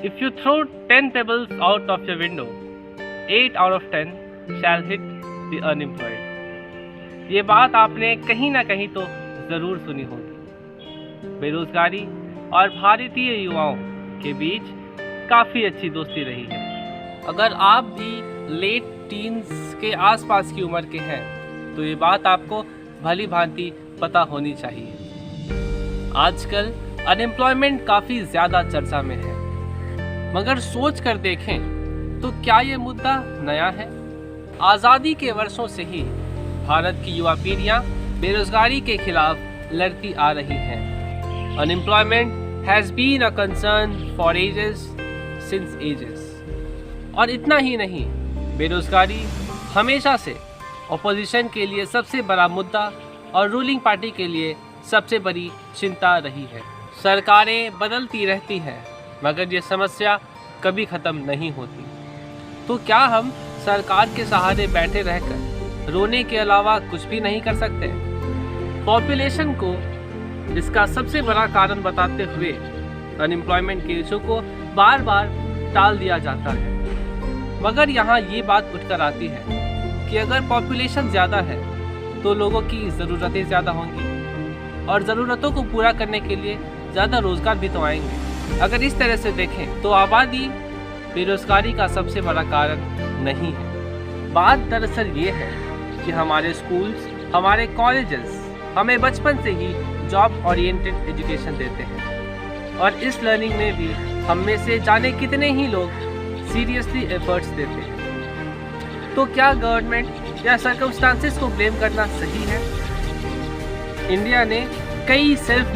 If you throw 10 pebbles out of your window, 8 out of 10 shall hit the unemployed. ये बात आपने कहीं ना कहीं तो ज़रूर सुनी होगी। बेरोजगारी और भारतीय युवाओं के बीच काफ़ी अच्छी दोस्ती रही है। अगर आप भी लेट टीन्स के आसपास की उम्र के हैं तो ये बात आपको भली भांति पता होनी चाहिए। आजकल अनएम्प्लॉयमेंट काफ़ी ज़्यादा चर्चा में है, मगर सोच कर देखें तो क्या ये मुद्दा नया है? आज़ादी के वर्षों से ही भारत की युवा पीढ़ियाँ बेरोजगारी के खिलाफ लड़ती आ रही हैं। Unemployment has been a concern for ages since ages. और इतना ही नहीं, बेरोजगारी हमेशा से ऑपोजिशन के लिए सबसे बड़ा मुद्दा और रूलिंग पार्टी के लिए सबसे बड़ी चिंता रही है। सरकारें बदलती रहती हैं, मगर ये समस्या कभी ख़त्म नहीं होती। तो क्या हम सरकार के सहारे बैठे रहकर रोने के अलावा कुछ भी नहीं कर सकते? पॉपुलेशन को इसका सबसे बड़ा कारण बताते हुए अनएम्प्लॉयमेंट के इशू को बार बार टाल दिया जाता है, मगर यहाँ ये बात उठकर आती है कि अगर पॉपुलेशन ज़्यादा है तो लोगों की ज़रूरतें ज़्यादा होंगी और ज़रूरतों को पूरा करने के लिए ज़्यादा रोज़गार भी तो आएंगे। अगर इस तरह से देखें तो आबादी बेरोज़गारी का सबसे बड़ा कारण नहीं है। बात दरअसल ये है कि हमारे स्कूल्स, हमारे कॉलेजेस हमें बचपन से ही जॉब ओरिएंटेड एजुकेशन देते हैं और इस लर्निंग में भी हम में से जाने कितने ही लोग सीरियसली एफर्ट्स देते हैं। तो क्या गवर्नमेंट या सर्कमस्टांसेस को ब्लेम करना सही है? इंडिया ने कई सेल्फ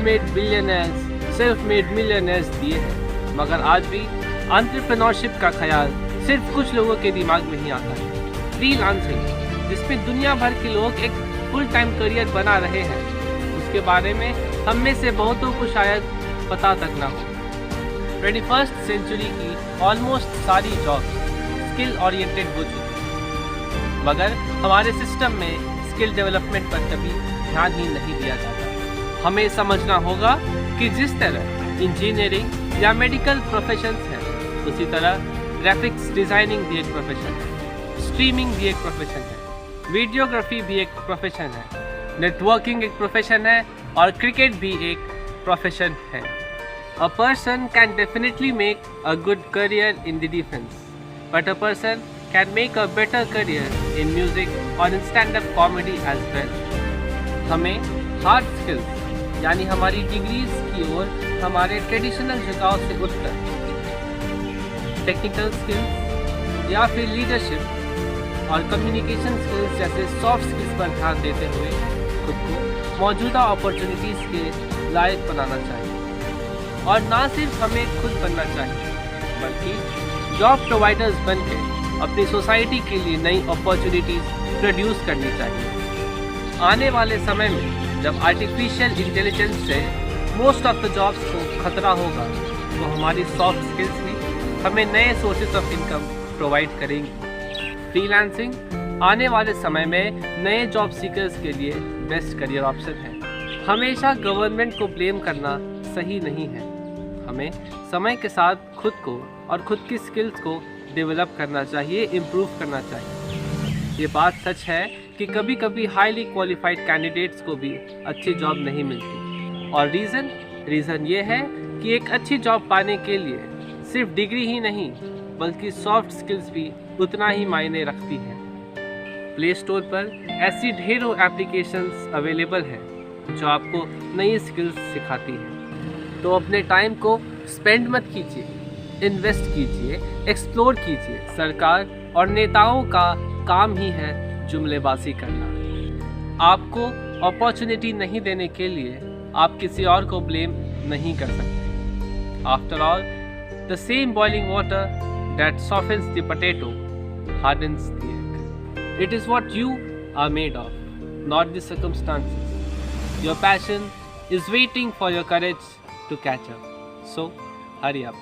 मेड मिलियनर्स दिए हैं, मगर आज भी एंटरप्रेन्योरशिप का ख्याल सिर्फ कुछ लोगों के दिमाग में ही आता है। फ्रीलांसिंग, जिसमें दुनिया भर के लोग एक फुल टाइम करियर बना रहे हैं, उसके बारे में हम में से बहुतों को शायद पता तक ना हो। 21st सेंचुरी की ऑलमोस्ट सारी जॉब्स स्किल ओरिएंटेड हो चुकी, मगर हमारे सिस्टम में स्किल डेवलपमेंट पर कभी ध्यान ही नहीं दिया जाता। हमें समझना होगा कि जिस तरह इंजीनियरिंग या मेडिकल प्रोफेशंस हैं, उसी तरह ग्राफिक्स डिज़ाइनिंग भी एक प्रोफेशन है, स्ट्रीमिंग भी एक प्रोफेशन है, वीडियोग्राफी भी एक प्रोफेशन है, नेटवर्किंग एक प्रोफेशन है और क्रिकेट भी एक प्रोफेशन है। A person can definitely make a good career in the defense, but a person can make a better career in music or in stand-up comedy as well. हमें hard skills यानी हमारी degrees की ओर हमारे traditional झुकाव से उठकर technical skills या फिर लीडरशिप और कम्युनिकेशन स्किल्स जैसे सॉफ्ट स्किल्स पर ध्यान देते हुए खुद को मौजूदा अपॉर्चुनिटीज़ के लायक बनाना चाहिए। और ना सिर्फ हमें खुद बनना चाहिए, बल्कि जॉब प्रोवाइडर्स बनकर अपनी सोसाइटी के लिए नई अपॉर्चुनिटीज़ प्रोड्यूस करनी चाहिए। आने वाले समय में जब आर्टिफिशियल इंटेलिजेंस से मोस्ट ऑफ द जॉब्स को खतरा होगा, तो हमारी सॉफ्ट स्किल्स भी हमें नए सोर्सेज ऑफ इनकम प्रोवाइड करेंगी। फ्रीलांसिंग आने वाले समय में नए जॉब सीकर्स के लिए बेस्ट करियर ऑप्शन है। हमेशा गवर्नमेंट को ब्लेम करना सही नहीं है। हमें समय के साथ खुद को और खुद की स्किल्स को डेवलप करना चाहिए, इम्प्रूव करना चाहिए। ये बात सच है कि कभी कभी हाईली क्वालिफाइड कैंडिडेट्स को भी अच्छी जॉब नहीं मिलती, और रीज़न ये है कि एक अच्छी जॉब पाने के लिए सिर्फ डिग्री ही नहीं बल्कि सॉफ्ट स्किल्स भी उतना ही मायने रखती हैं। प्ले स्टोर पर ऐसी ढेरों एप्लीकेशंस अवेलेबल हैं जो आपको नई स्किल्स सिखाती हैं। तो अपने टाइम को स्पेंड मत कीजिए, इन्वेस्ट कीजिए, एक्सप्लोर कीजिए। सरकार और नेताओं का काम ही है जुमलेबाजी करना। आपको अपॉर्चुनिटी नहीं देने के लिए आप किसी और को ब्लेम नहीं कर सकते। After all, the same boiling water that softens the potato hardens the egg. It is what you are made of, not the circumstances. Your passion is waiting for your courage to catch up. So, hurry up.